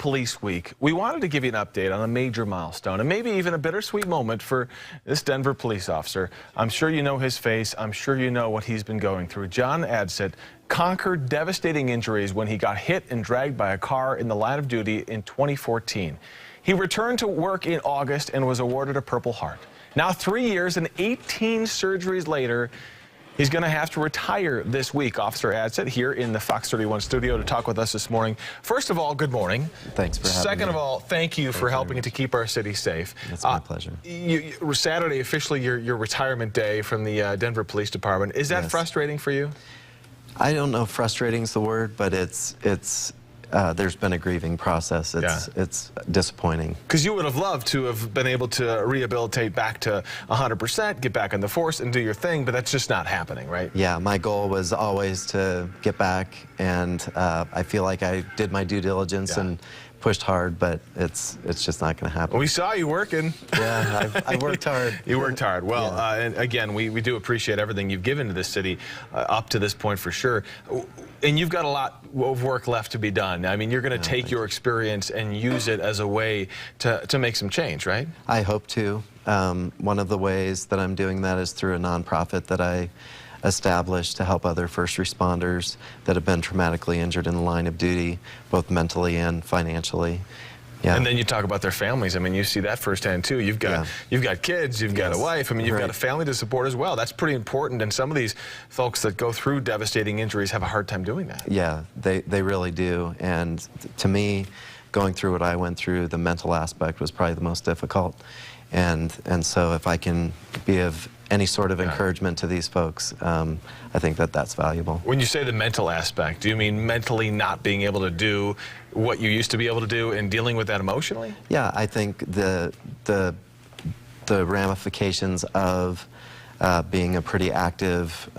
Police Week, we wanted to give you an update on a major milestone and maybe even a bittersweet moment for this Denver police officer. I'm sure you know his face. I'm sure you know what he's been going through. John Adsit conquered devastating injuries when he got hit and dragged by a car in the line of duty in 2014. He returned to work in August and was awarded a Purple Heart. Now, 3 years and 18 surgeries later, he's going to have to retire this week. Officer Adsit here in the Fox 31 studio to talk with us this morning. First of all, good morning. Thanks for having me. Second of all, thank you for helping to keep our city safe. It's my pleasure. Saturday, officially your retirement day from the Denver Police Department. Is that frustrating for you? I don't know if frustrating is the word, but there's been a grieving process. It's disappointing. Because you would have loved to have been able to rehabilitate back to 100%, get back in the force and do your thing, but that's just not happening, right? Yeah, my goal was always to get back, and I feel like I did my due diligence and pushed hard, but it's just not going to happen. Well, we saw you working. Yeah, I worked hard. You worked hard. Well, and again, we do appreciate everything you've given to this city up to this point for sure. And you've got a lot of work left to be done. I mean, you're going to take your experience and use it as a way to make some change, right? I hope to. One of the ways that I'm doing that is through a nonprofit that I established to help other first responders that have been traumatically injured in the line of duty, both mentally and financially. Yeah. And then you talk about their families. I mean, you see that firsthand too. You've got kids, you've got a wife. I mean, you've got a family to support as well. That's pretty important. And some of these folks that go through devastating injuries have a hard time doing that. Yeah, they really do. And to me, going through what I went through, the mental aspect was probably the most difficult. And so if I can be of any sort of encouragement to these folks, I think that's valuable. When you say the mental aspect, do you mean mentally not being able to do what you used to be able to do and dealing with that emotionally? Yeah, I think the ramifications of being a pretty active,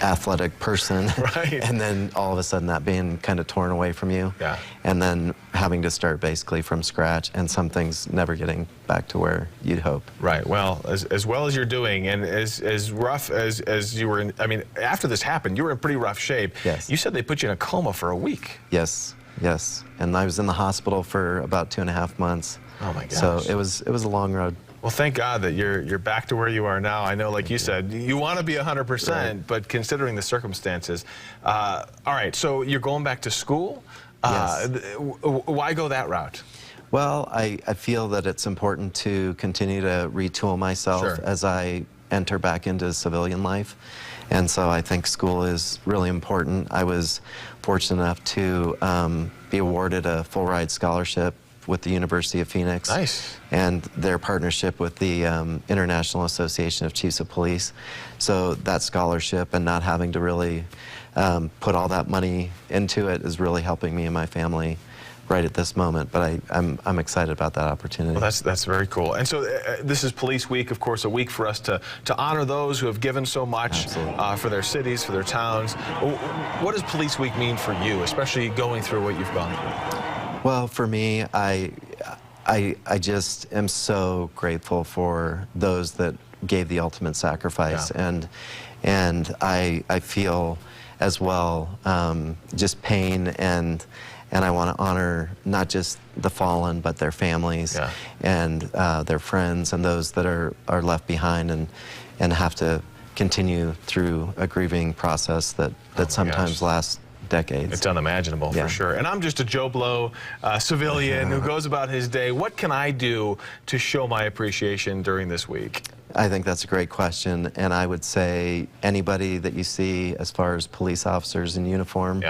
athletic person, and then all of a sudden that being kind of torn away from you, and then having to start basically from scratch, and some things never getting back to where you'd hope. Right. Well, as well as you're doing, and as rough as you were in, I mean, after this happened, you were in pretty rough shape. Yes. You said they put you in a coma for a week. Yes. Yes. And I was in the hospital for about 2.5 months. Oh my gosh. So it was a long road. Well, thank God that you're back to where you are now. I know, like you said, you want to be 100%, but considering the circumstances. All right, so you're going back to school. Yes. Why go that route? Well, I feel that it's important to continue to retool myself as I enter back into civilian life. And so I think school is really important. I was fortunate enough to be awarded a full ride scholarship with the University of Phoenix. Nice. And their partnership with the International Association of Chiefs of Police. So that scholarship and not having to really put all that money into it is really helping me and my family right at this moment, but I'm excited about that opportunity. Well, that's very cool. And so this is Police Week, of course, a week for us to honor those who have given so much for their cities, for their towns. What does Police Week mean for you, especially going through what you've gone through? Well, for me, I just am so grateful for those that gave the ultimate sacrifice, and I feel as well just pain, and I want to honor not just the fallen, but their families and their friends and those that are left behind and have to continue through a grieving process that sometimes lasts decades. It's unimaginable, for sure. And I'm just a Joe Blow civilian who goes about his day. What can I do to show my appreciation during this week? I think that's a great question, and I would say anybody that you see as far as police officers in uniform,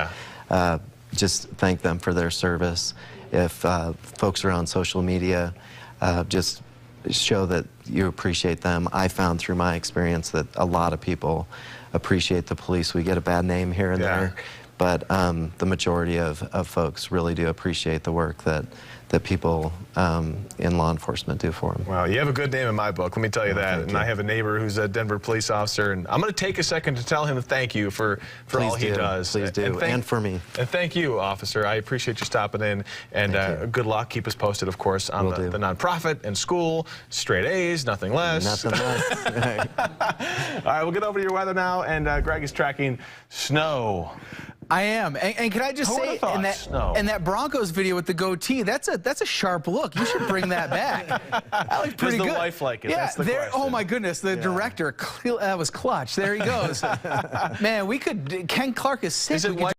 just thank them for their service. If folks are on social media, just show that you appreciate them. I found through my experience that a lot of people appreciate the police. We get a bad name here and there, but the majority of folks really do appreciate the work that people in law enforcement do for them. Well, you have a good name in my book, let me tell you that. And I have a neighbor who's a Denver police officer, and I'm going to take a second to tell him thank you for all he does. Please do, and for me. And thank you, officer. I appreciate you stopping in, and good luck. Keep us posted, of course, on the nonprofit and school. Straight A's, nothing less. Nothing less. All right, we'll get over to your weather now, and Greg is tracking snow. I am, and can I just Who say, would've thought? in that Broncos video with the goatee, that's a sharp look. You should bring that back. That looked pretty good. Does the wife like it? Yeah, That's the question. Oh my goodness, the director, that was clutch. There he goes. Man, Ken Clark is sick. Is it We could wife